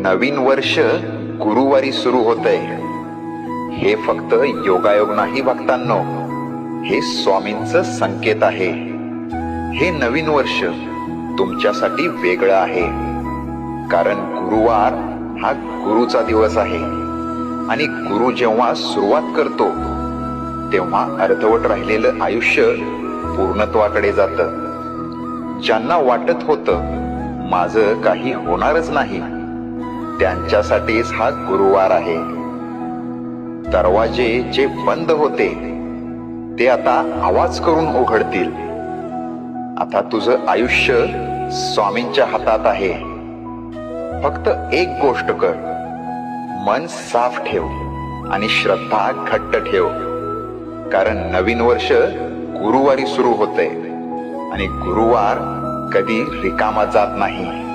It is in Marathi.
नवीन वर्ष गुरुवारी सुरू होतंय. हे फक्त योगायोग नाही भक्तांनो, हे स्वामींचं संकेत आहे. हे नवीन वर्ष तुमच्यासाठी वेगळं आहे, कारण गुरुवार हा गुरुचा दिवस आहे आणि गुरु जेव्हा सुरुवात करतो तेव्हा अर्धवट राहिलेलं आयुष्य पूर्णत्वाकडे जातं. ज्यांना वाटत होतं माझं काही होणारच नाही, त्यांच्यासाठीच हा गुरुवार आहे. दरवाजे जे बंद होते ते आता आवाज करून उघडतील. आता तुझं आयुष्य स्वामींच्या हातात आहे. फक्त एक गोष्ट कर, मन साफ ठेव आणि श्रद्धा घट्ट ठेव, कारण नवीन वर्ष गुरुवारी सुरू होतंय आणि गुरुवार कधी रिकामा जात नाही.